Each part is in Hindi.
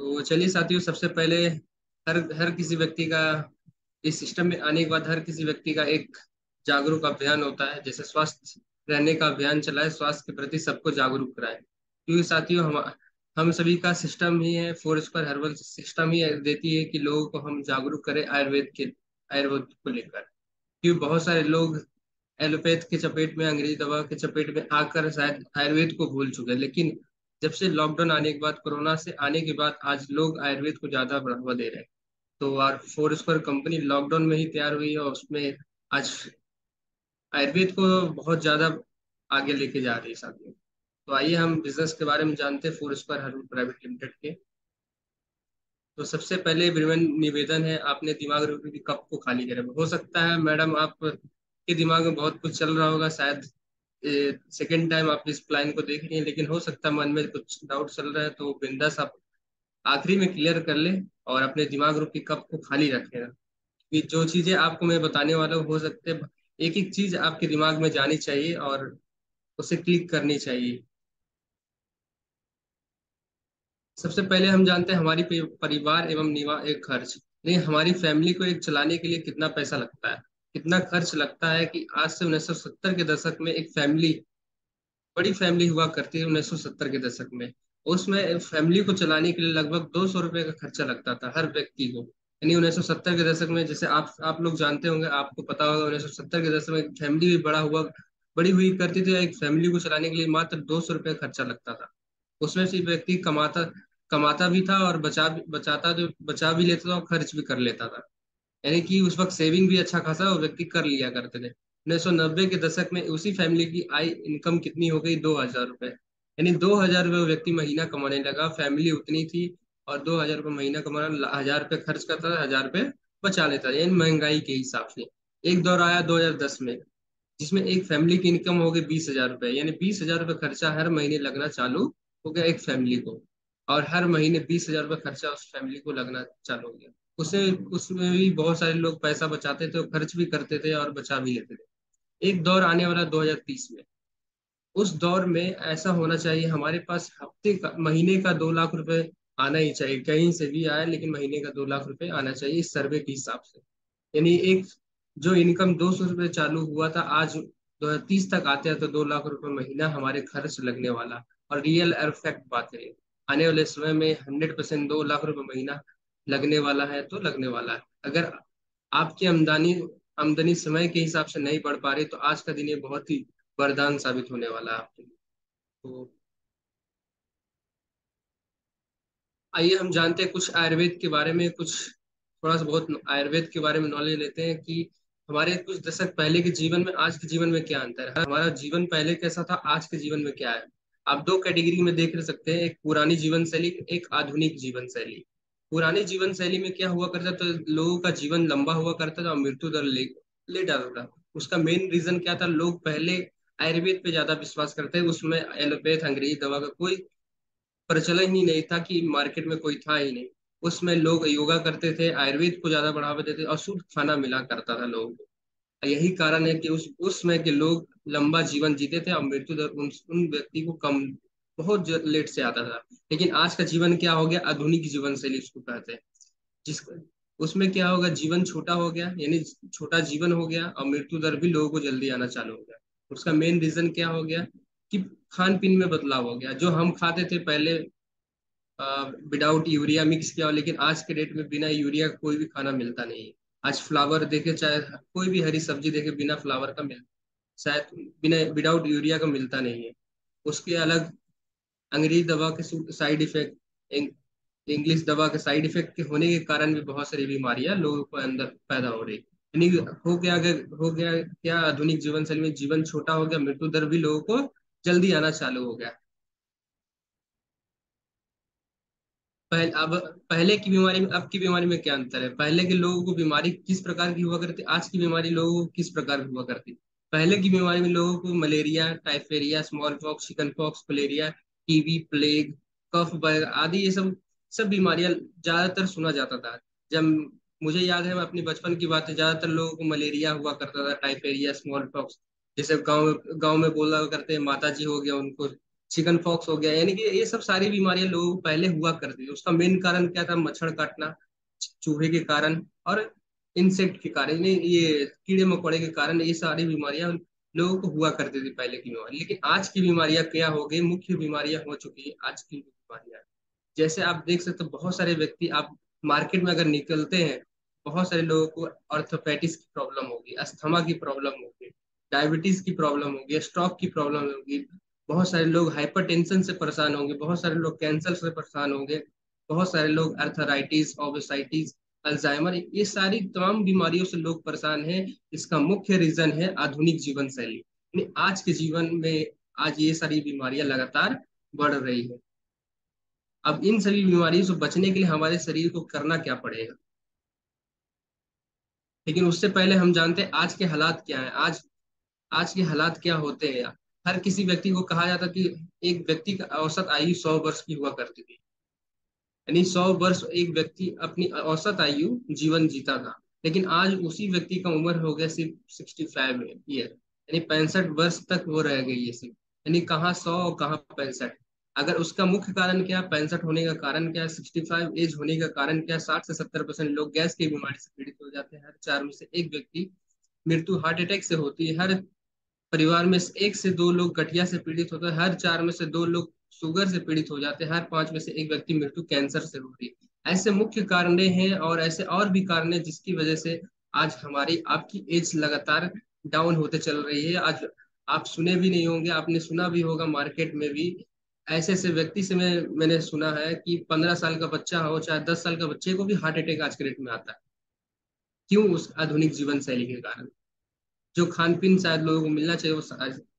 तो चलिए साथियों, सबसे पहले हर हर किसी व्यक्ति का इस सिस्टम में आने के बाद हर किसी व्यक्ति का एक जागरूक अभियान होता है। जैसे स्वस्थ रहने का अभियान चला है, स्वास्थ्य के प्रति सबको जागरूक कराए। क्योंकि साथियों, हम सभी का सिस्टम ही है, फोर स्क्वायर हर्बल सिस्टम ही देती है कि लोगों को हम जागरूक करें आयुर्वेद को लेकर। क्योंकि बहुत सारे लोग एलोपैथ के चपेट में, अंग्रेजी दवा के चपेट में आकर शायद आयुर्वेद को भूल चुके हैं। लेकिन जब से लॉकडाउन आने के बाद, कोरोना से आने के बाद, आज लोग आयुर्वेद को ज्यादा बढ़ावा दे रहे हैं। तो और फोर स्क्वायर कंपनी लॉकडाउन में ही तैयार हुई है और उसमें आज आयुर्वेद को बहुत ज्यादा आगे लेके जा रही है साथियों। तो आइए हम बिजनेस के बारे में जानते हैं four square herbal private limited के। तो सबसे पहले विनम्र निवेदन है, आपने दिमाग रूपी कप को खाली करें। हो सकता है मैडम आपके दिमाग में बहुत कुछ चल रहा होगा, शायद सेकेंड टाइम आप इस प्लान को देख रही हैं, लेकिन हो सकता है मन में कुछ डाउट चल रहा है, तो बिंदास आप आखिरी में क्लियर कर ले और अपने दिमाग रूपी कप को खाली रखें। कि जो चीजें आपको मैं बताने वाला हूँ, हो सकते हैं एक एक चीज आपके दिमाग में जानी चाहिए और उसे क्लिक करनी चाहिए। सबसे पहले हम जानते हैं हमारी परिवार एवं निवाह एक खर्च। नहीं, हमारी फैमिली को एक चलाने के लिए कितना पैसा लगता है, कितना खर्च लगता है। कि आज से 1970 के दशक में एक फैमिली, बड़ी फैमिली हुआ करती है 1970 के दशक में। उसमें फैमिली को चलाने के लिए लगभग 200 रुपये का खर्चा लगता था हर व्यक्ति को। यानी 1970 के दशक में, जैसे आप लोग जानते होंगे, आपको पता होगा, 1970 के दशक में फैमिली भी बड़ी हुई करती थी। एक फैमिली को चलाने के लिए मात्र 200 रुपये खर्चा लगता था। उसमें से व्यक्ति कमाता कमाता भी था और बचा भी लेता था और खर्च भी कर लेता था। यानी कि उस वक्त सेविंग भी अच्छा खासा और व्यक्ति कर लिया करते थे। 1990 के दशक में उसी फैमिली की आय इनकम कितनी हो गई? 2,000 रुपये। यानी 2,000 रुपये व्यक्ति महीना कमाने लगा, फैमिली उतनी थी। और 2,000 रुपये महीना कमाना, 1,000 रुपये खर्च करता था, 1,000 रुपये बचा लेता था, यानी महंगाई के हिसाब से। एक दौर आया 2010 में, जिसमें एक फैमिली की इनकम हो गई 20,000 रुपये। यानी 20,000 रुपये खर्चा हर महीने लगना चालू हो गया एक फैमिली को। और हर महीने 20,000 रुपये खर्चा उस फैमिली को लगना चालू हो गया। उसे उसमें भी बहुत सारे लोग पैसा बचाते थे और खर्च भी करते थे और बचा भी लेते थे। एक दौर आने वाला 2030 में। उस दौर में ऐसा होना चाहिए हमारे पास हफ्ते का, महीने का 2 लाख रुपए आना ही चाहिए। कहीं से भी आए, लेकिन महीने का 2 लाख रुपए आना चाहिए इस सर्वे के हिसाब से। यानी एक जो इनकम 200 रुपये चालू हुआ था, आज 2030 तक आते हैं तो 2 लाख रुपए महीना हमारे खर्च लगने वाला। और रियल फैक्ट बात है, आने वाले समय में 100% 2 लाख रुपए महीना लगने वाला है, तो लगने वाला है। अगर आपकी आमदनी आमदनी समय के हिसाब से नहीं बढ़ पा रही, तो आज का दिन ये बहुत ही वरदान साबित होने वाला है आपके लिए। तो आइए हम जानते हैं कुछ आयुर्वेद के बारे में, कुछ थोड़ा सा बहुत आयुर्वेद के बारे में नॉलेज लेते हैं कि हमारे कुछ दशक पहले के जीवन में आज के जीवन में क्या अंतर है, हमारा जीवन पहले कैसा था, आज के जीवन में क्या है। आप दो कैटेगरी में देख सकते हैं, एक पुरानी जीवन शैली, एक आधुनिक जीवन शैली। पुरानी जीवन शैली में क्या हुआ करता, तो लोगों का जीवन लंबा हुआ करता था और मृत्यु दर लेट आता था। उसका मेन रीजन क्या था? लोग पहले आयुर्वेद पे ज्यादा विश्वास करते हैं, उसमें एलोपैथ अंग्रेजी दवा का कोई प्रचलन ही नहीं था, कि मार्केट में कोई था ही नहीं। उसमें लोग योगा करते थे, आयुर्वेद को ज्यादा बढ़ावा देते और शुद्ध खाना मिला करता था लोगों को। यही कारण है कि उस समय के लोग लंबा जीवन जीते थे और मृत्यु दर उन व्यक्ति को कम, बहुत लेट से आता था। लेकिन आज का जीवन क्या हो गया? आधुनिक जीवन शैली उसको कहते हैं। जिस उसमें क्या होगा? जीवन छोटा हो गया, यानी छोटा जीवन हो गया और मृत्यु दर भी लोगों को जल्दी आना चालू हो गया। उसका मेन रीजन क्या हो गया? कि खान पीन में बदलाव हो गया। जो हम खाते थे पहले विदाउट यूरिया मिक्स किया हो, लेकिन आज के डेट में बिना यूरिया का कोई भी खाना मिलता नहीं है। आज फ्लावर देखे, चाहे कोई भी हरी सब्जी देखे, बिना फ्लावर का मिल शायद बिना विदाउट यूरिया का मिलता नहीं है। उसके अलग अंग्रेजी दवा के साइड इफेक्ट, इंग्लिश दवा के साइड इफेक्ट के होने के कारण भी बहुत सारी बीमारियां लोगों को अंदर पैदा हो रही। यानी हो गया क्या? आधुनिक जीवन शैली में जीवन छोटा हो गया, मृत्यु दर भी लोगों को जल्दी आना चालू हो गया। अब पहले की बीमारी में अब की बीमारी में क्या अंतर है? पहले के लोगों को बीमारी किस प्रकार की हुआ करती, आज की बीमारी लोगों को किस प्रकार की हुआ करती। पहले की बीमारी में लोगों को मलेरिया, टाइफेरिया, small pox, chicken pox, malaria, TB, plague, cough वगैरह आदि, ये सब सब बीमारियां ज्यादातर सुना जाता था। जब मुझे याद है, मैं अपनी बचपन की बात है, ज्यादातर लोगों को मलेरिया हुआ करता था, टाइफेरिया, स्मॉल पॉक्स। जैसे गांव में बोला करते हैं, माता जी हो गया उनको चिकन पॉक्स हो गया, यानी कि ये सब सारी बीमारियां लोगों को पहले हुआ करती थी। उसका मेन कारण क्या था? मच्छर काटना, चूहे के कारण और इंसेक्ट के कारण, यानी ये कीड़े मकोड़े के कारण ये सारी बीमारियां लोगों को हुआ करती थी पहले की बीमारी। लेकिन आज की बीमारियां क्या हो गई? मुख्य बीमारियां हो चुकी है आज की बीमारियां। जैसे आप देख सकते हो, बहुत सारे व्यक्ति, आप मार्केट में अगर निकलते हैं, बहुत सारे लोगों को ऑर्थोपेटिस की प्रॉब्लम होगी, अस्थमा की प्रॉब्लम होगी, डायबिटीज की प्रॉब्लम होगी, स्ट्रोक की प्रॉब्लम होगी। बहुत सारे लोग हाइपरटेंशन से परेशान होंगे, बहुत सारे लोग कैंसर से परेशान होंगे, बहुत सारे लोग अर्थराइटिस, ओबेसाइटिस, अल्जाइमर, ये सारी तमाम बीमारियों से लोग परेशान हैं। इसका मुख्य रीजन है आधुनिक जीवन शैली, यानी आज के जीवन में आज ये सारी बीमारियां लगातार बढ़ रही है। अब इन सभी बीमारियों से बचने के लिए हमारे शरीर को करना क्या पड़ेगा? लेकिन उससे पहले हम जानते हैं आज के हालात क्या है। आज के हालात क्या होते हैं यार? हर किसी व्यक्ति को कहा जाता कि एक व्यक्ति का औसत आयु 100 वर्ष की हुआ करती थी, यानी 100 वर्ष एक व्यक्ति अपनी औसत आयु जीवन जीता था। लेकिन आज उसी व्यक्ति का उम्र हो गया सिर्फ 65 ईयर, यानी 65 वर्ष तक वो रह गई है सिर्फ। यानी कहाँ 100 और कहाँ 65। अगर उसका मुख्य कारण क्या? 65 होने का कारण क्या है? 65 एज होने का कारण क्या है? 60 से 70% लोग गैस की बीमारी से पीड़ित हो जाते हैं। हर चार में से एक व्यक्ति मृत्यु हार्ट अटैक से होती है। हर परिवार में से एक से दो लोग गठिया से पीड़ित होते हैं। हर चार में से दो लोग शुगर से पीड़ित हो जाते हैं। हर पांच में से एक व्यक्ति मृत्यु कैंसर से हो रही है। ऐसे मुख्य कारण हैं, और ऐसे और भी कारण हैं जिसकी वजह से आज हमारी आपकी एज लगातार डाउन होते चल रही है। आज आप सुने भी नहीं होंगे, आपने सुना भी होगा मार्केट में भी ऐसे ऐसे व्यक्ति से मैंने सुना है कि 15 साल का बच्चा हो चाहे 10 साल का बच्चे को भी हार्ट अटैक आज के डेट में आता है। क्यों? उस आधुनिक जीवन शैली के कारण। जो खान पीन शायद लोगों को मिलना चाहिए वो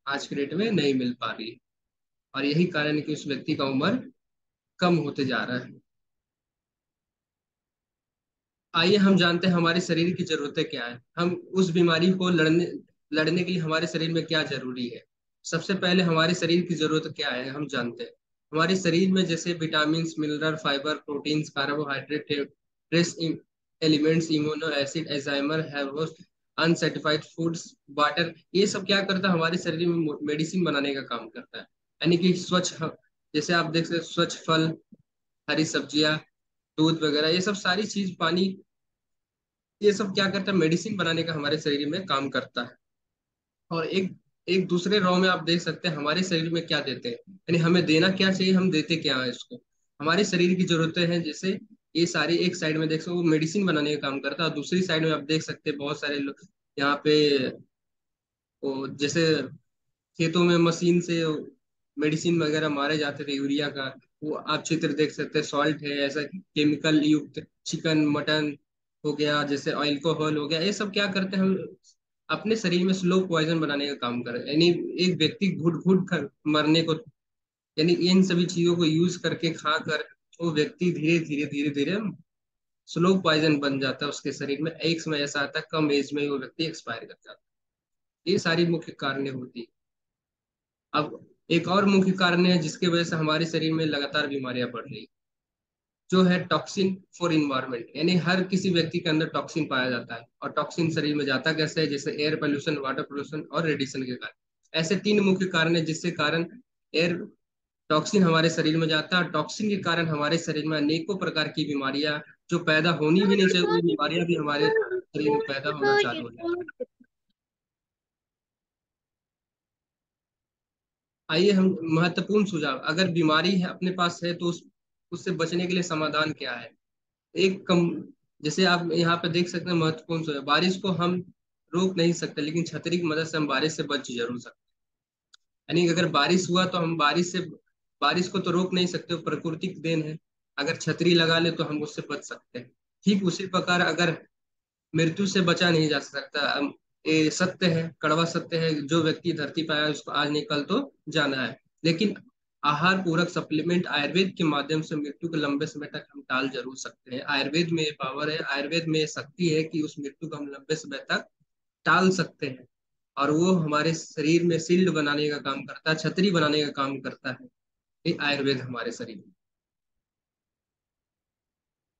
आज के डेट में नहीं मिल पा रही है। और यही कारण है कि उस व्यक्ति का उम्र कम होते जा रहा है। आइए हम जानते हैं हमारे शरीर की जरूरतें क्या है। हम उस बीमारी को लड़ने लड़ने के लिए हमारे शरीर में क्या जरूरी है। सबसे पहले हमारे शरीर की जरूरत क्या है हम जानते हैं। हमारे शरीर में जैसे vitamin, mineral, fibre, proteins, carbohydrate, trace elements, amino acid, enzymes, uncertified foods, water, ये सब क्या करता है? हमारे शरीर में मेडिसिन बनाने का काम करता है। यानी कि जैसे आप देख सकते हैं, स्वच्छ फल, हरी सब्जियां, दूध वगैरह, ये सब सारी चीज, पानी, ये सब क्या करता है? मेडिसिन बनाने का हमारे शरीर में काम करता है। और एक एक दूसरे रॉ में आप देख सकते हैं हमारे शरीर में क्या देते हैं, यानी हमें देना क्या चाहिए, हम देते क्या है इसको। हमारे शरीर की जरूरतें हैं, जैसे ये सारी एक साइड में देख सकते हो वो मेडिसिन बनाने का काम करता है, और दूसरी साइड में आप देख सकते हैं बहुत सारे लोग यहाँ पे वो जैसे खेतों में मशीन से मेडिसिन वगैरह मारे जाते थे यूरिया का, वो आप चित्र देख सकते हैं। सॉल्ट है, ऐसा केमिकल युक्त चिकन मटन हो गया, जैसे अल्कोहल हो गया, ये सब क्या करते हैं? हम अपने शरीर में स्लो पॉइजन बनाने का काम कर रहे हैं। यानी एक व्यक्ति घुट घुट कर मरने को, यानी इन सभी चीजों को यूज करके खाकर वो व्यक्ति धीरे धीरे धीरे धीरे स्लो पॉइजन बन जाता है उसके शरीर में। एक समय ऐसा आता है कम एज में ही वो व्यक्ति एक्सपायर कर जाता है। ये सारी मुख्य कारण होती है। अब एक और मुख्य कारण है जिसकी वजह से हमारे शरीर में लगातार बीमारियां बढ़ रही, जो है टॉक्सिन फॉर इन्वायरमेंट। यानी हर किसी व्यक्ति के अंदर टॉक्सिन पाया जाता है, और टॉक्सिन शरीर में जाता कैसे है? जैसे एयर पोल्यूशन, वाटर पोल्यूशन और रेडिएशन के कारण। ऐसे तीन मुख्य कारण है जिसके कारण एयर टॉक्सिन हमारे शरीर में जाता है। टॉक्सिन के कारण हमारे शरीर में अनेकों प्रकार की बीमारियां जो पैदा होनी भी नहीं चाहिए, वो बीमारियां भी हमारे शरीर में पैदा होना चालू हो जाती हैं। आइए हम महत्वपूर्ण सुझाव, अगर बीमारी है अपने पास है तो उससे बचने के लिए समाधान क्या है? एक कम जैसे आप यहाँ पे देख सकते हैं महत्वपूर्ण सुझाव, बारिश को हम रोक नहीं सकते, लेकिन छतरी की मदद से हम बारिश से बच जरूर सकते हैं। यानी कि अगर बारिश हुआ तो हम बारिश को तो रोक नहीं सकते, वो प्राकृतिक देन है। अगर छतरी लगा ले तो हम उससे बच सकते हैं। ठीक उसी प्रकार अगर मृत्यु से बचा नहीं जा सकता, ये सत्य है, कड़वा सत्य है, जो व्यक्ति धरती पर आया है, उसको आज नहीं कल तो जाना है। लेकिन आहार पूरक सप्लीमेंट आयुर्वेद के माध्यम से मृत्यु को लंबे समय तक हम टाल जरूर सकते हैं। आयुर्वेद में ये पावर है, आयुर्वेद में ये शक्ति है कि उस मृत्यु को हम लंबे समय तक टाल सकते हैं। और वो हमारे शरीर में शील्ड बनाने का काम करता है, छतरी बनाने का काम करता है। ये आयुर्वेद हमारे शरीर में,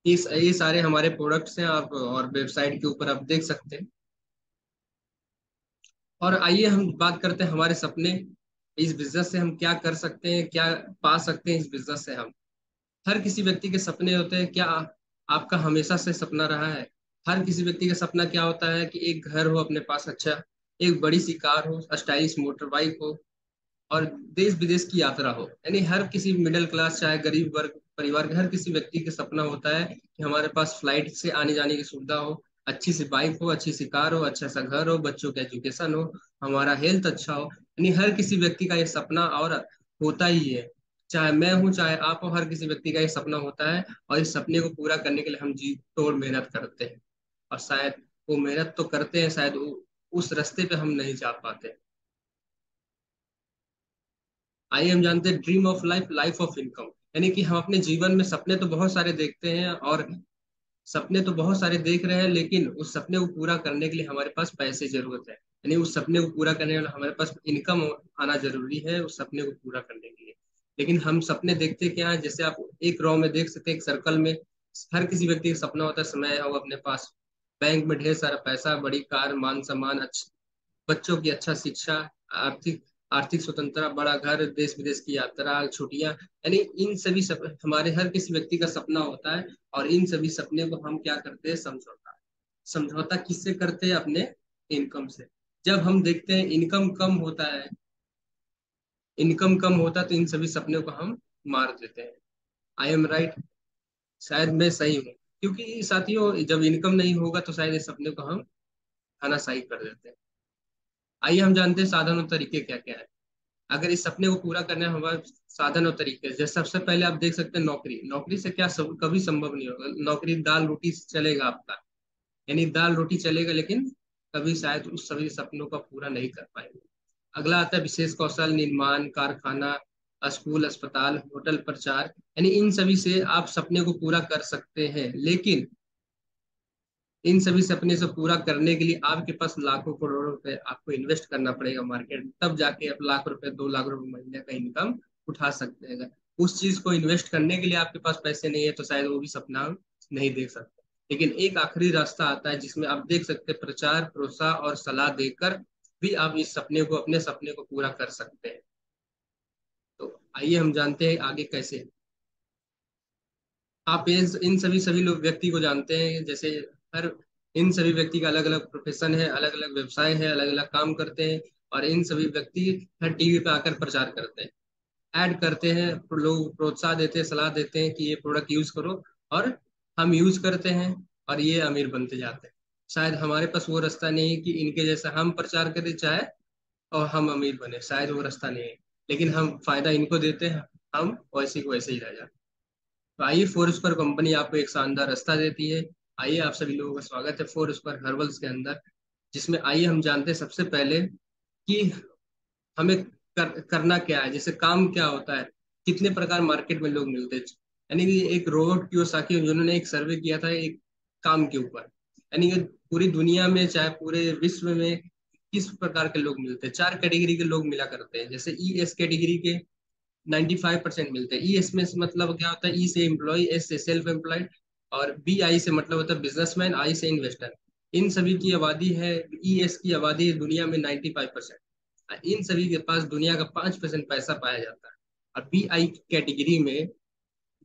ये सारे हमारे प्रोडक्ट्स हैं, आप और वेबसाइट के ऊपर आप देख सकते हैं। और आइए हम बात करते हैं हमारे सपने। इस बिजनेस से हम क्या कर सकते हैं, क्या पा सकते हैं इस बिजनेस से हम। हर किसी व्यक्ति के सपने होते हैं, क्या आपका हमेशा से सपना रहा है? हर किसी व्यक्ति का सपना क्या होता है कि एक घर हो अपने पास अच्छा, एक बड़ी सी कार हो, स्टाइलिश मोटर बाइक हो, और देश विदेश की यात्रा हो। यानी हर किसी मिडिल क्लास चाहे गरीब वर्ग परिवार के हर किसी व्यक्ति का सपना होता है कि हमारे पास फ्लाइट से आने जाने की सुविधा हो, अच्छी सी बाइक हो, अच्छी सी कार हो, अच्छा सा घर हो, बच्चों का एजुकेशन हो, हमारा हेल्थ अच्छा हो। यानी हर किसी व्यक्ति का ये सपना और होता ही है। चाहे मैं हूँ चाहे आप हो, हर किसी व्यक्ति का ये सपना होता है। और इस सपने को पूरा करने के लिए हम जी तोड़ मेहनत करते हैं। और शायद वो मेहनत तो करते हैं, शायद उस रास्ते पे हम नहीं जा पाते। आइए हम जानते हैं dream of life, life of income. यानी कि हम अपने जीवन में सपने तो बहुत सारे देखते हैं, और सपने तो बहुत सारे देख रहे हैं, लेकिन उस सपने को पूरा करने के लिए हमारे पास पैसे जरूरत है। यानी उस सपने को पूरा करने के लिए हमारे पास इनकम आना जरूरी है उस सपने को पूरा करने के लिए। लेकिन हम सपने देखते क्या है, जैसे आप एक रो में देख सकते हैं, एक सर्कल में हर किसी व्यक्ति का सपना होता है समय हो अपने पास, बैंक में ढेर सारा पैसा, बड़ी कार, मान सम्मान, अच्छा बच्चों की अच्छा शिक्षा, आर्थिक आर्थिक स्वतंत्रता, बड़ा घर, देश विदेश की यात्रा, छुट्टियां। यानी इन सभी हमारे हर किसी व्यक्ति का सपना होता है। और इन सभी सपने को हम क्या करते हैं, समझौता। समझौता किससे करते हैं? अपने इनकम से। जब हम देखते हैं इनकम कम होता है तो इन सभी सपने को हम मार देते हैं। I am right? शायद मैं सही हूँ, क्योंकि साथियों जब इनकम नहीं होगा तो शायद इस सपने को हम खानाशाही कर देते हैं। आइए हम जानते हैं साधन और तरीके क्या क्या है। अगर इस सपने को पूरा करना है हमारे साधन और तरीके, जैसे सबसे पहले आप देख सकते हैं नौकरी। नौकरी से क्या कभी संभव नहीं होगा। नौकरी दाल रोटी से चलेगा आपका, यानी दाल रोटी चलेगा, लेकिन कभी शायद उस सभी सपनों का पूरा नहीं कर पाएंगे। अगला आता है विशेष कौशल, निर्माण, कारखाना, स्कूल, अस्पताल, होटल, प्रचार। यानी इन सभी से आप सपने को पूरा कर सकते हैं, लेकिन इन सभी सपने से पूरा करने के लिए आपके पास लाखों करोड़ों रुपए आपको इन्वेस्ट करना पड़ेगा मार्केट में, तब जाके आप लाख रुपए 2 लाख रुपए महीने का इनकम उठा सकते हैं। अगर उस चीज को इन्वेस्ट करने के लिए आपके पास पैसे नहीं है तो शायद वो भी सपना हम नहीं देख सकते। लेकिन एक आखिरी रास्ता आता है जिसमें आप देख सकते हैं प्रचार, प्रोत्साहन और सलाह देकर भी आप इस सपने को, अपने सपने को पूरा कर सकते हैं। तो आइए हम जानते हैं आगे कैसे। आप इन सभी सभी लोग व्यक्ति को जानते हैं, जैसे हर इन सभी व्यक्ति का अलग अलग प्रोफेशन है, अलग अलग व्यवसाय है, अलग अलग काम करते हैं। और इन सभी व्यक्ति हर टीवी पे आकर प्रचार करते हैं, ऐड करते हैं, लोग प्रोत्साहन देते हैं, सलाह देते हैं कि ये प्रोडक्ट यूज करो। और हम यूज करते हैं और ये अमीर बनते जाते हैं। शायद हमारे पास वो रास्ता नहीं है कि इनके जैसा हम प्रचार करें चाहे और हम अमीर बने, शायद वो रास्ता नहीं है। लेकिन हम फायदा इनको देते हैं, हम वैसे को वैसे ही रह जाते हैं। तो आइए फोर स्क्वायर कंपनी आपको एक शानदार रास्ता देती है। आइए आप सभी लोगों का स्वागत है फोर स्क्वायर हर्बल्स के अंदर, जिसमें आइए हम जानते हैं सबसे पहले कि हमें करना क्या है, जैसे काम क्या होता है, कितने प्रकार मार्केट में लोग मिलते हैं। यानी कि एक रोबोट कियोसाकी जिन्होंने एक सर्वे किया था एक काम के ऊपर, यानी कि पूरी दुनिया में चाहे पूरे विश्व में किस प्रकार के लोग मिलते हैं। 4 कैटेगरी के लोग मिला करते हैं। जैसे ई एस कैटेगरी के 95% मिलते हैं। ई एस में से मतलब क्या होता है, ई से एम्प्लॉय, एस से सेल्फ एम्प्लॉयड, और बी आई से मतलब होता है बिजनेसमैन, आई से इन्वेस्टर। इन सभी की आबादी है, ई एस की आबादी है दुनिया में 95%। इन सभी के पास दुनिया का 5% पैसा पाया जाता है। और बी आई कैटेगरी में,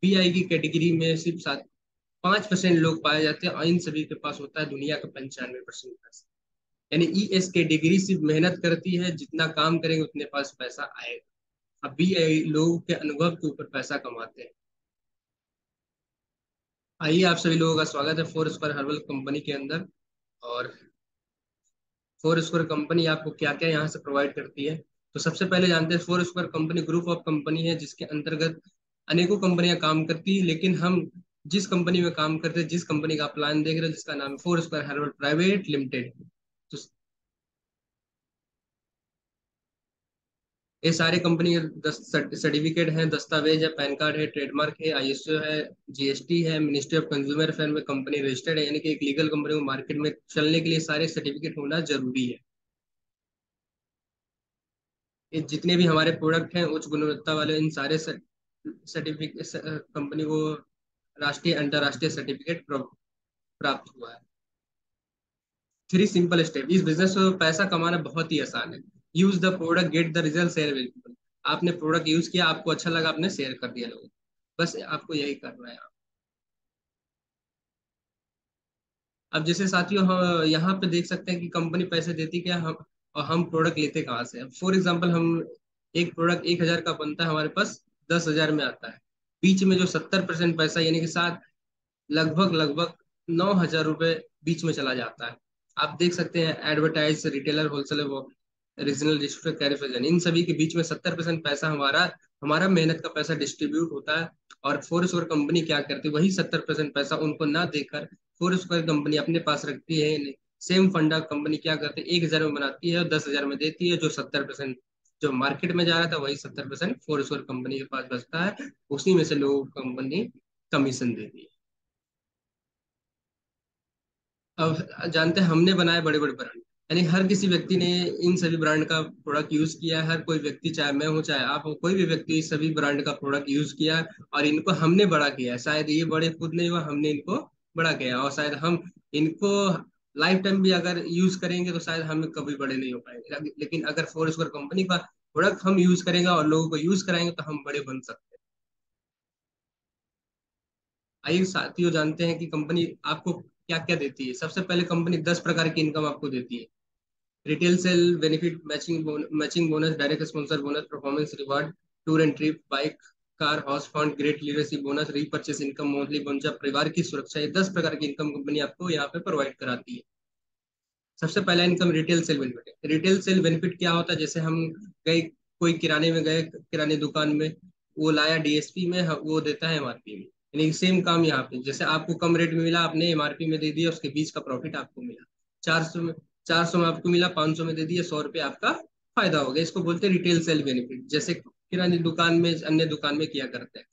बी आई की कैटेगरी में सिर्फ 5% लोग पाए जाते हैं, और इन सभी के पास होता है दुनिया का 95% पैसा। यानी ई एस कैटेगरी सिर्फ मेहनत करती है, जितना काम करेंगे उतने पास पैसा आएगा। अब बी आई लोगों के अनुभव के ऊपर पैसा कमाते हैं। आइए आप सभी लोगों का स्वागत है फोर स्क्वायर हर्बल कंपनी के अंदर। और फोर स्क्वायर कंपनी आपको क्या क्या यहाँ से प्रोवाइड करती है, तो सबसे पहले जानते हैं four square company group of company है, जिसके अंतर्गत अनेकों कंपनियां काम करती है। लेकिन हम जिस कंपनी में काम करते हैं, जिस कंपनी का प्लान देख रहे हैं, जिसका नाम है four square herbal private limited. तो ये सारे कंपनी के सर्टिफिकेट हैं, दस्तावेज है, पैन कार्ड है, ट्रेडमार्क है, आईएसओ है, जीएसटी है, मिनिस्ट्री ऑफ कंज्यूमर अफेयर में कंपनी रजिस्टर्ड है। यानी कि एक लीगल कंपनी को मार्केट में चलने के लिए सारे सर्टिफिकेट होना जरूरी है। ये जितने भी हमारे प्रोडक्ट हैं उच्च गुणवत्ता वाले, इन सारे सर्टिफिकेट कंपनी को राष्ट्रीय अंतर्राष्ट्रीय सर्टिफिकेट प्राप्त हुआ है। 3 सिंपल स्टेप, इस बिजनेस में पैसा कमाना बहुत ही आसान है। Use the product get the result share with. आपने प्रोडक्ट यूज किया, आपको अच्छा लगा, आपने शेयर कर दिया लोगों को। बस आपको यही करना है। अब जैसे साथियों हम यहाँ पे देख सकते हैं कि कंपनी पैसे देती क्या, हम और हम प्रोडक्ट लेते कहाँ से। फॉर एग्जाम्पल हम एक प्रोडक्ट 1,000 का बनता है, हमारे पास 10,000 में आता है। बीच में जो 70% पैसा यानी कि सात लगभग लगभग 9,000 रुपये बीच में चला जाता है। आप देख सकते हैं एडवर्टाइज, रिटेलर, होलसेलर, वो रीजनल डिस्ट्रीब्यूटर, कैरिफेजन, इन सभी के बीच में 70% पैसा हमारा हमारा मेहनत का पैसा डिस्ट्रीब्यूट होता है। और फोर्स और कंपनी क्या करती है, वही 70% पैसा उनको ना देकर फोर्स और कंपनी अपने पास रखती है। सेम फंडा कंपनी क्या करती है, 1,000 में बनाती है और 10,000 में देती है। जो 70% जो मार्केट में जा रहा था, वही 70% फोर्स और कंपनी के पास बचता है। उसी में से लोगों को कंपनी कमीशन देती है। अब जानते हैं हमने बनाए बड़े बड़े ब्रांड, यानी हर किसी व्यक्ति ने इन सभी ब्रांड का प्रोडक्ट यूज किया है। हर कोई व्यक्ति, चाहे मैं हूँ चाहे आप हो, कोई भी व्यक्ति इस सभी ब्रांड का प्रोडक्ट यूज किया है। और इनको हमने बड़ा किया है। शायद ये बड़े खुद नहीं हुआ, हमने इनको बड़ा किया है। और शायद हम इनको लाइफ टाइम भी अगर यूज करेंगे तो शायद हम कभी बड़े नहीं हो पाएंगे। लेकिन अगर फोर्स कंपनी का प्रोडक्ट हम यूज करेंगे और लोगों को यूज कराएंगे तो हम बड़े बन सकते हैं। आइए साथियों जानते हैं कि कंपनी आपको क्या क्या देती है। सबसे पहले कंपनी 10 प्रकार की इनकम आपको देती है। Retail sale benefit, matching bonus, direct sponsor bonus, performance reward, tour and trip, bike car house fund, great leadership bonus, repurchase income, monthly bonus, परिवार की सुरक्षा। ये 10 प्रकार की इनकम कंपनी आपको यहाँ पे प्रोवाइड कराती है। सबसे पहला इनकम रिटेल सेल बेनिफिट है। रिटेल सेल बेनिफिट क्या होता है, जैसे हम गए, कोई किराने में गए, किराने दुकान में, वो लाया डीएसपी में, वो देता है एमआरपी में। यानी सेम काम यहाँ पे, जैसे आपको कम रेट में मिला, आपने एमआरपी में दे दिया, उसके बीच का प्रॉफिट आपको मिला। 400 में आपको मिला, 500 में दे दिया, 100 रुपये आपका फायदा हो गया। इसको बोलते हैं रिटेल सेल बेनिफिट, जैसे किराने दुकान में, अन्य दुकान में किया करते हैं।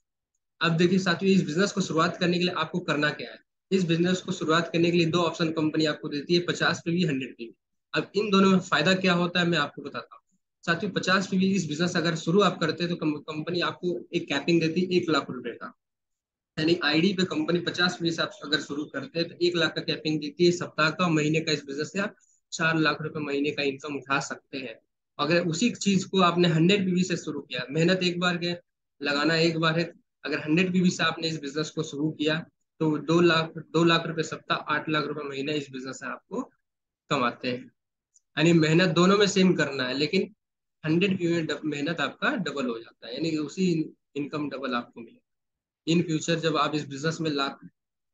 अब देखिए साथियों, इस बिजनेस को शुरुआत करने के लिए आपको करना क्या है। इस बिजनेस को शुरुआत करने के लिए दो ऑप्शन कंपनी आपको देती है, 50 पीवी, 100 पीवी। अब इन दोनों में फायदा क्या होता है मैं आपको बताता हूँ। साथियों 50 पीवी इस बिजनेस अगर शुरू आप करते हैं तो कंपनी आपको एक कैपिंग देती है 1 लाख रुपए का। यानी आईडी पे कंपनी 50 पीवी से आप अगर शुरू करते हैं तो 1 लाख का कैपिंग देती है सप्ताह का, महीने का। इस बिजनेस से आप 4 लाख रुपए महीने का इनकम उठा सकते हैं। अगर उसी चीज को आपने 100 पीवी से शुरू किया, मेहनत एक बार के, लगाना एक बार है। अगर 100 पीवी से आपने इस बिजनेस को शुरू किया तो 2 लाख रुपए सप्ताह, 8 लाख रुपए महीना इस बिजनेस से आपको कमाते हैं। यानी मेहनत दोनों में सेम करना है, लेकिन 100 पीवी में मेहनत आपका डबल हो जाता है, यानी कि उसी इनकम डबल आपको मिले। इन फ्यूचर जब आप इस बिजनेस में लाख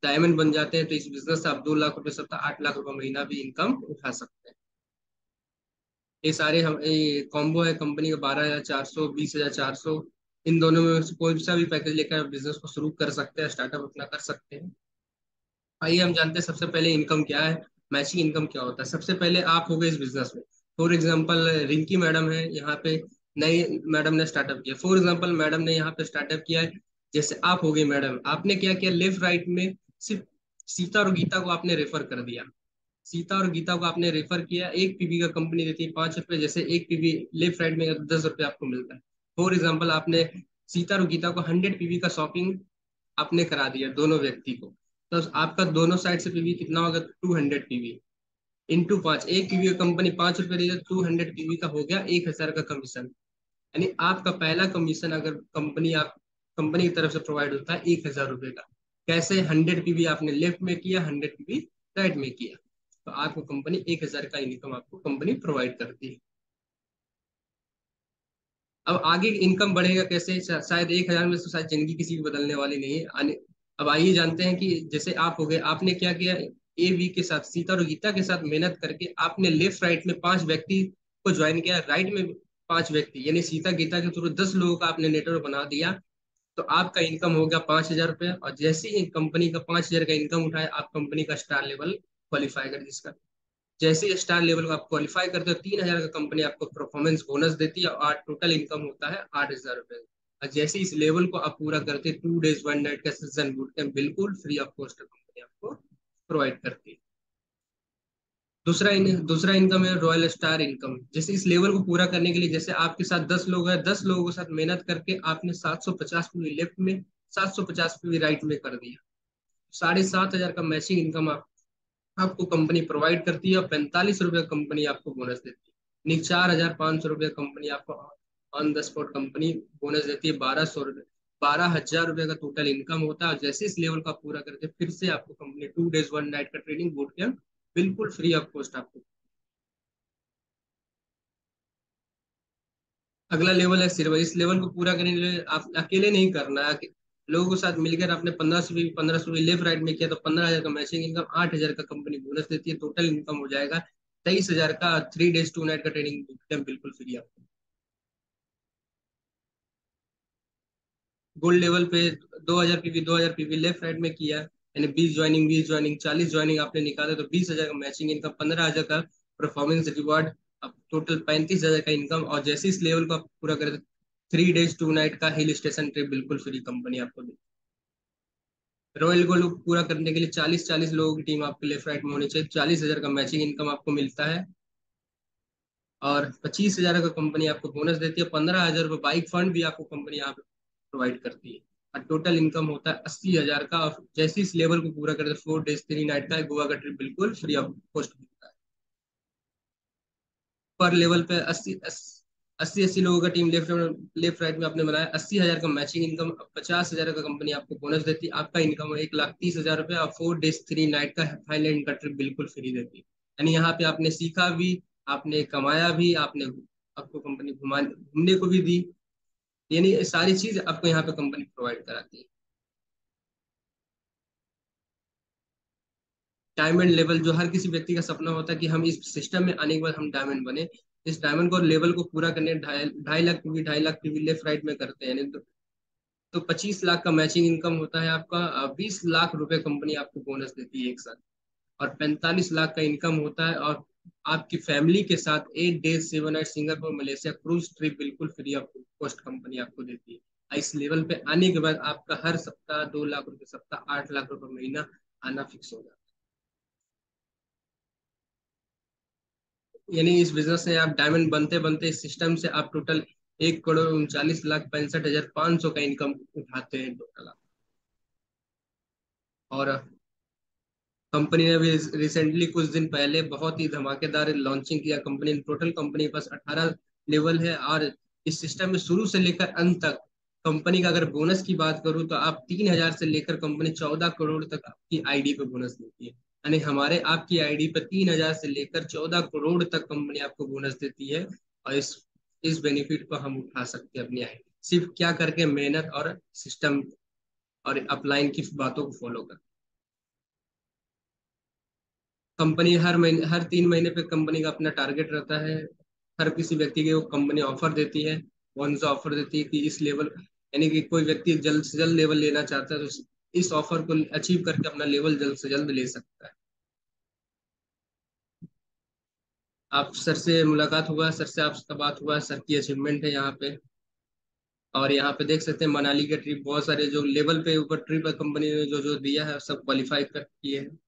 डायमंड बन जाते हैं तो इस बिजनेस से आप 2 लाख रुपए सप्ताह, 8 लाख रुपए महीना भी इनकम उठा सकते हैं। ये सारे हम ये कॉम्बो है कंपनी का, 12,400, 20,400। इन दोनों में से कोई सा भी पैकेज लेकर बिजनेस को शुरू कर सकते हैं, स्टार्टअप अपना कर सकते हैं। आइए हम जानते हैं सबसे पहले इनकम क्या है, मैचिंग इनकम क्या होता है। सबसे पहले आप हो गए इस बिजनेस में। फॉर एग्जांपल रिंकी मैडम है यहाँ पे, नई मैडम ने स्टार्टअप किया। फॉर एग्जांपल मैडम ने यहाँ पे स्टार्टअप किया है। जैसे आप हो गए मैडम, आपने क्या किया, लेफ्ट राइट में सिर्फ सीता और गीता को आपने रेफर कर दिया। सीता और गीता को आपने रेफर किया, 1 पीवी का कंपनी देती है 5 रुपए, जैसे 1 पीवी लेफ्ट राइट में 10 रुपये आपको मिलता है। फॉर एग्जाम्पल आपने सीता और गीता को 100 पीवी का शॉपिंग आपने करा दिया दोनों व्यक्ति को, तो आपका दोनों साइड से पीवी कितना होगा, 200 पीवी इंटू 5। 1 पीवी का कंपनी 5 रुपए देती है, 200 पीवी का हो गया 1,000 का कमीशन। यानी आपका पहला कमीशन अगर कंपनी की तरफ से प्रोवाइड होता है 1,000 रुपये का। कैसे, 100 पीवी आपने लेफ्ट में किया, 100 पीवी राइट में किया, तो आपको कंपनी 1,000 का इनकम आपको कंपनी प्रोवाइड करती है। अब आगे इनकम बढ़ेगा कैसे, शायद 1,000 में तो शायद जिंदगी किसी की बदलने वाली नहीं है आने। अब आइए जानते हैं कि जैसे आप हो गए, आपने क्या किया, ए वी के साथ, सीता और गीता के साथ मेहनत करके आपने लेफ्ट राइट में 5 व्यक्ति को ज्वाइन किया, राइट में 5 व्यक्ति, यानी सीता गीता के थ्रू 10 लोगों का आपने नेटवर्क बना दिया। तो आपका इनकम हो गया 5,000 रुपये। और जैसे ही कंपनी का 5,000 का इनकम उठाए, आप कंपनी का स्टार लेवल क्वालिफाई कर, जिसका जैसे ही स्टार लेवल को आप क्वालिफाई करते हो, 3,000 का कंपनी आपको परफॉर्मेंस बोनस देती है और टोटल इनकम होता है 8,000 रुपये। और जैसे ही इस लेवल को आप पूरा करते हैं, 2 डेज 1 नाइट का सीजन बूट कैंप बिल्कुल फ्री ऑफ कॉस्ट कंपनी आपको प्रोवाइड करती है। दूसरा इनकम है रॉयल स्टार इनकम। जैसे इस लेवल को पूरा करने के लिए, जैसे आपके साथ 10 लोग हैं, 10 लोगों के साथ मेहनत करके आपने 750 पीवी लेफ्ट में, 750 पीवी राइट में कर दिया, 7,500 का मैचिंग इनकम आपको कंपनी प्रोवाइड करती है और 45 रुपये कंपनी आपको बोनस देती है। नहीं, 4,500 रुपये कंपनी आपको on the spot company bonus देती है। 12,000 रुपये का टोटल इनकम होता है। और जैसे इस लेवल का पूरा करके फिर से आपको कंपनी 2 डेज 1 नाइट का ट्रेनिंग बूट कैंप बिल्कुल फ्री ऑफ कॉस्ट आपको। अगला लेवल है सिल्वर। इस लेवल को पूरा करने के लिए आप अकेले नहीं करना है, लोगों के साथ मिलकर आपने 1500 भी लेफ्ट राइट में किया तो 15,000 का मैचिंग इनकम, 8,000 का कंपनी बोनस देती है। टोटल इनकम हो जाएगा 23,000 का। 3 डेज 2 नाइट का ट्रेनिंग कैंप बिल्कुल फ्री आपको। गोल्ड लेवल पे 2,000 पीवी, 2,000 पीवी लेफ्ट राइट में किया, यानी 20 ज्वाइनिंग, 20 ज्वाइनिंग, 40 ज्वाइनिंग आपने निकाला तो 20,000 का मैचिंग इनकम, 15,000 का परफॉर्मेंस रिवार्ड, अब टोटल 35,000 का इनकम। और जैसे इस लेवल को आप पूरा करें तो 3 डेज 2 नाइट का हिल स्टेशन ट्रिप बिल्कुल फ्री कंपनी आपको देगी। रॉयल गोल्ड को पूरा करने के लिए 40-40 लोगों की टीम आपके लेफ्ट राइट में होनी चाहिए। 40,000 का मैचिंग इनकम आपको मिलता है। और 25,000 का कंपनी आपको बोनस देती है। 15,000 रुपये बाइक फंड भी आपको कंपनी यहाँ पे प्रोवाइड करती है। और टोटल इनकम होता है 80,000 का। और जैसे इस लेवल को पूरा करते 4 डेज 3 नाइट का गोवा का ट्रिप बिल्कुल फ्री ऑफ कॉस्ट मिलता है। पर लेवल पे 80 80 लोगों का टीम लेफ्ट राइट में आपने बनाया। 80,000 का मैचिंग इनकम, 50,000 का कंपनी आपको बोनस देती है। आपका इनकम 1,30,000 रुपये और 4 डेज 3 नाइट का थाईलैंड का ट्रिप बिल्कुल फ्री देती है। यानी यहाँ पे आपने सीखा भी, आपने कमाया भी, आपने आपको कंपनी घूमने को भी दी। यानी ये सारी चीज आपको यहाँ पे कंपनी प्रोवाइड कराती है। डायमंड लेवल जो हर किसी व्यक्ति का सपना होता है कि हम इस सिस्टम में आने के बाद हम डायमंड बने। इस डायमंड को लेवल को पूरा करने 2.5 lakh PV, 2.5 lakh PV left right में करते हैं। यानी तो 25 लाख का मैचिंग इनकम होता है आपका। 20 लाख रुपए कंपनी आपको बोनस देती है एक साथ। और 45 लाख का इनकम होता है। और आपकी फैमिली के साथ 8 days 7 night Singapore Malaysia cruise trip बिल्कुल फ्री ऑफ कॉस्ट कंपनी आपको देती है। और इस लेवल पे आने के बाद आपका हर सप्ताह 2 लाख रुपए सप्ताह, 8 लाख रुपए महीना आना फिक्स हो जाता है। यानी इस बिजनेस से आप डायमंड बनते बनते इस सिस्टम से आप टोटल 1,39,65,500 का इनकम उठाते हैं टोटल आप। और कंपनी ने भी रिसेंटली कुछ दिन पहले बहुत ही धमाकेदार लॉन्चिंग किया। कंपनी टोटल कंपनी के पास 18 लेवल है। और इस सिस्टम में शुरू से लेकर अंत तक कंपनी का अगर बोनस की बात करूं तो आप 3,000 से लेकर कंपनी 14 करोड़ तक आपकी आईडी पे बोनस देती है। यानी हमारे आपकी आईडी पे 3,000 से लेकर 14 करोड़ तक कंपनी आपको बोनस देती है। और इस बेनिफिट को हम उठा सकते हैं अपनी आईडी सिर्फ क्या करके, मेहनत और सिस्टम और अपलाइन की बातों को फॉलो कर। कंपनी हर महीने, हर 3 महीने पे कंपनी का अपना टारगेट रहता है। हर किसी व्यक्ति को कंपनी ऑफर देती है, कौन सा ऑफर देती है कि इस लेवल, यानी कि कोई व्यक्ति जल्द से जल्द लेवल लेना चाहता है तो इस ऑफर को अचीव करके अपना लेवल जल्द से जल्द ले सकता है। आप सर से मुलाकात हुआ, सर से आपका बात हुआ, सर की अचीवमेंट है यहाँ पे। और यहाँ पे देख सकते हैं मनाली के ट्रिप, बहुत सारे जो लेवल पे ऊपर ट्रिप कंपनी ने जो जो दिया है सब क्वालिफाई कर किए हैं।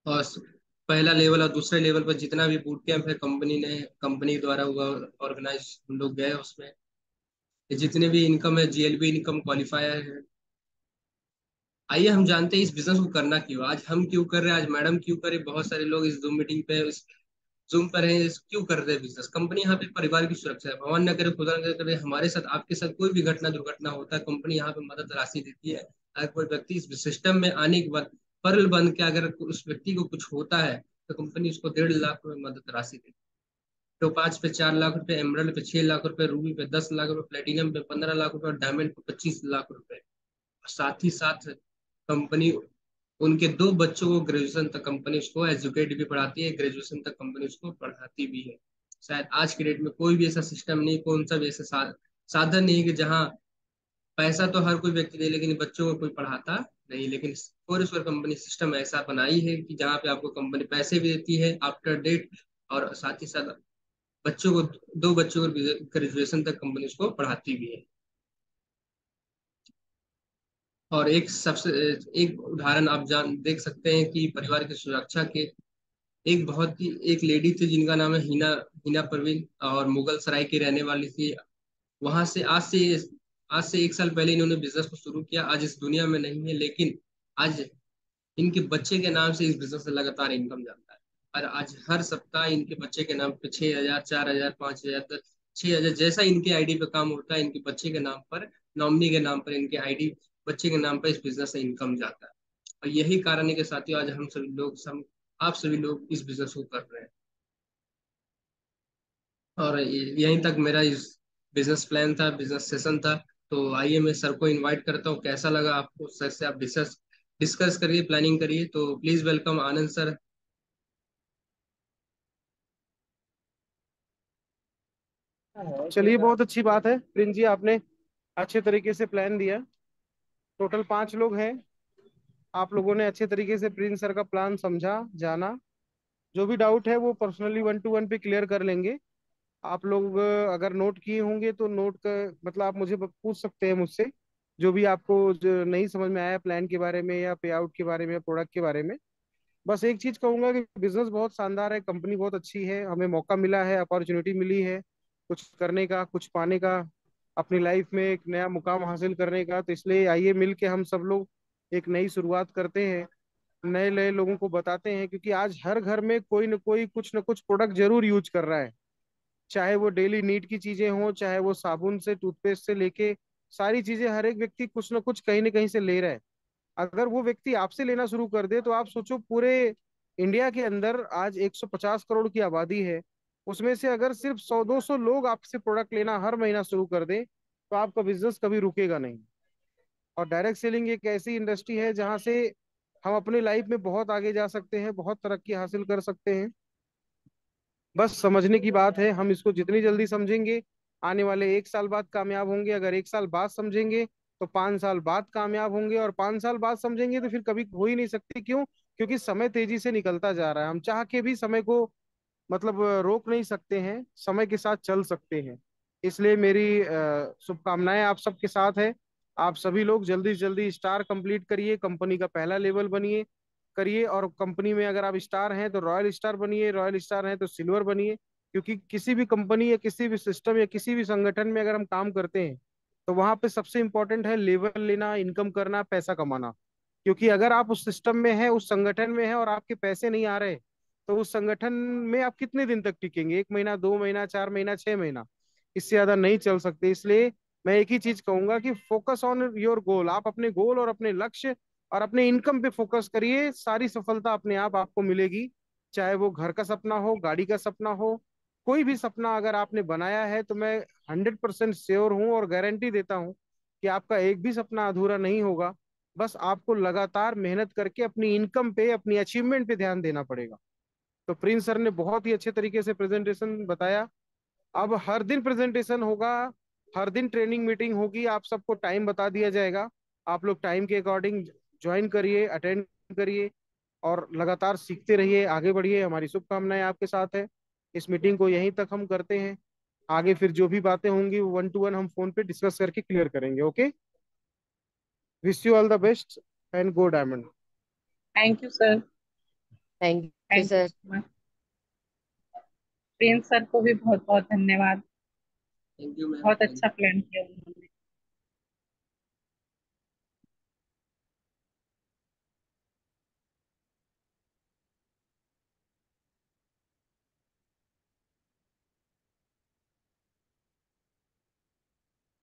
और पहला लेवल और दूसरे लेवल पर जितना भी बूट कैंप है कंपनी द्वारा हुआ ऑर्गेनाइज, हम लोग गए उसमें। ये जितने भी इनकम है जीएलबी इनकम क्वालिफायर है। आइए हम जानते हैं इस बिजनेस को करना क्यों, आज हम क्यों कर रहे हैं, आज मैडम क्यों करे, बहुत सारे लोग इस जूम मीटिंग पे इस जूम पर हैं, क्यों कर रहे हैं बिजनेस। कंपनी यहाँ पे परिवार की सुरक्षा है। भगवान न करे, खुदा न करे, हमारे साथ आपके साथ कोई भी घटना दुर्घटना होता है, कंपनी यहाँ पे मदद राशि देती है। अगर कोई व्यक्ति इस सिस्टम में आने के बाद परल बन के अगर उस व्यक्ति को कुछ होता है तो कंपनी उसको 1.5 लाख रुपए मदद राशि देती है। तो 5 पे 4 लाख रुपए, एमरल्ड पे 6 लाख रुपए, रूबी पे 10 लाख रुपए, प्लेटिनम पे 15 लाख रुपए और डायमंड पे 25 लाख रुपए। साथ ही साथ कंपनी उनके 2 बच्चों को ग्रेजुएशन तक कंपनी उसको एजुकेट भी पढ़ाती है, ग्रेजुएशन तक कंपनी उसको पढ़ाती भी है। शायद आज के डेट में कोई भी ऐसा सिस्टम नहीं, कौन सा भी ऐसा साधन नहीं है कि जहाँ पैसा तो हर कोई व्यक्ति दे लेकिन बच्चों को कोई पढ़ाता नहीं। लेकिन कोरेश्वर कंपनी सिस्टम ऐसा बनाई है कि जहाँ पे आपको कंपनी पैसे भी देती है आफ्टर डेट। और साथ ही साथ बच्चों को 2 बच्चों को ग्रेजुएशन तक कंपनी उसको पढ़ाती भी है। और एक उदाहरण आप जान देख सकते हैं कि परिवार की सुरक्षा के एक बहुत ही एक लेडी थी जिनका नाम है हिना, हिना परवीन, और मुगल सराय की रहने वाली थी। वहां से आज से 1 साल पहले इन्होंने बिजनेस को शुरू किया। आज इस दुनिया में नहीं है, लेकिन आज इनके बच्चे के नाम से इस बिजनेस से लगातार इनकम जाता है। और आज हर सप्ताह इनके बच्चे के नाम पे 6,000, 4,000, 5,000, 6,000 जैसा इनके आईडी पे काम होता है, इनके बच्चे के नाम पर, नॉमिनी के नाम पर इनके आईडी, बच्चे के नाम पर इस बिजनेस से इनकम जाता है। और यही कारण है कि साथियों आज हम सभी लोग आप सभी लोग इस बिजनेस को कर रहे हैं। और यहीं तक मेरा इस बिजनेस प्लान था, बिजनेस सेशन था। तो आइए मैं सर को इनवाइट करता हूँ, कैसा लगा आपको, सर से आप डिस्कस डिस्कस करिए, प्लानिंग करिए। तो प्लीज वेलकम आनंद सर। चलिए, बहुत अच्छी बात है प्रिंस जी, आपने अच्छे तरीके से प्लान दिया। टोटल 5 लोग हैं। आप लोगों ने अच्छे तरीके से प्रिंस सर का प्लान समझा, जाना। जो भी डाउट है वो पर्सनली 1 to 1 पे क्लियर कर लेंगे। आप लोग अगर नोट किए होंगे तो नोट का मतलब आप मुझे पूछ सकते हैं मुझसे, जो भी आपको जो नहीं समझ में आया प्लान के बारे में या पे आउट के बारे में या प्रोडक्ट के बारे में। बस एक चीज कहूंगा कि बिजनेस बहुत शानदार है, कंपनी बहुत अच्छी है, हमें मौका मिला है, अपॉर्चुनिटी मिली है कुछ करने का, कुछ पाने का, अपनी लाइफ में एक नया मुकाम हासिल करने का। तो इसलिए आइए मिल के हम सब लोग एक नई शुरुआत करते हैं, नए नए लोगों को बताते हैं, क्योंकि आज हर घर में कोई न कोई कुछ न कुछ प्रोडक्ट जरूर यूज कर रहा है। चाहे वो डेली नीड की चीजें हों, चाहे वो साबुन से टूथपेस्ट से लेके सारी चीजें, हर एक व्यक्ति कुछ ना कुछ कहीं ना कहीं से ले रहा है। अगर वो व्यक्ति आपसे लेना शुरू कर दे तो आप सोचो, पूरे इंडिया के अंदर आज 150 करोड़ की आबादी है, उसमें से अगर सिर्फ 100-200 लोग आपसे प्रोडक्ट लेना हर महीना शुरू कर दे तो आपका बिजनेस कभी रुकेगा नहीं। और डायरेक्ट सेलिंग एक ऐसी इंडस्ट्री है जहां से हम अपनी लाइफ में बहुत आगे जा सकते हैं, बहुत तरक्की हासिल कर सकते हैं। बस समझने की बात है, हम इसको जितनी जल्दी समझेंगे आने वाले 1 साल बाद कामयाब होंगे, अगर 1 साल बाद समझेंगे तो 5 साल बाद कामयाब होंगे, और 5 साल बाद समझेंगे तो फिर कभी हो ही नहीं सकती। क्यों? क्योंकि समय तेजी से निकलता जा रहा है, हम चाह के भी समय को मतलब रोक नहीं सकते हैं, समय के साथ चल सकते हैं। इसलिए मेरी शुभकामनाएं आप सबके साथ है। आप सभी लोग जल्दी से जल्दी स्टार कंप्लीट करिए, कंपनी का पहला लेवल बनिए, करिए। और कंपनी में अगर आप स्टार हैं तो रॉयल स्टार बनिए, रॉयल स्टार हैं तो सिल्वर बनिए। क्योंकि किसी भी कंपनी या किसी भी सिस्टम या किसी भी संगठन में अगर हम काम करते हैं तो वहां पे सबसे इंपॉर्टेंट है लेवल लेना, इनकम करना, पैसा कमाना। क्योंकि अगर आप उस सिस्टम में हैं, उस संगठन में हैं और आपके पैसे नहीं आ रहे, तो उस संगठन में आप कितने दिन तक टिकेंगे? 1 महीना, 2 महीना, 4 महीना, 6 महीना, इससे ज्यादा नहीं चल सकते। इसलिए मैं एक ही चीज कहूंगा कि फोकस ऑन योर गोल। आप अपने गोल और अपने लक्ष्य और अपने इनकम पे फोकस करिए, सारी सफलता अपने आप आपको मिलेगी। चाहे वो घर का सपना हो, गाड़ी का सपना हो, कोई भी सपना अगर आपने बनाया है तो मैं 100% श्योर हूँ और गारंटी देता हूँ कि आपका एक भी सपना अधूरा नहीं होगा। बस आपको लगातार मेहनत करके अपनी इनकम पे, अपनी अचीवमेंट पे ध्यान देना पड़ेगा। तो प्रिंस सर ने बहुत ही अच्छे तरीके से प्रेजेंटेशन बताया। अब हर दिन प्रेजेंटेशन होगा, हर दिन ट्रेनिंग मीटिंग होगी, आप सबको टाइम बता दिया जाएगा। आप लोग टाइम के अकॉर्डिंग ज्वाइन करिए, अटेंड करिए और लगातार सीखते रहिए, आगे बढ़िए। हमारी शुभकामनाएं आपके साथ है। इस मीटिंग को यहीं तक हम करते हैं। आगे फिर जो भी बातें होंगी वो 1 to 1 हम फोन पे डिस्कस करके क्लियर करेंगे। Okay, wish you all the best and go diamond. Thank you sir. Thank you thank you sir. So much. Prince sir को भी बहुत बहुत धन्यवाद। थैंक यू मैम, बहुत थैंक अच्छा यू। प्लान किया।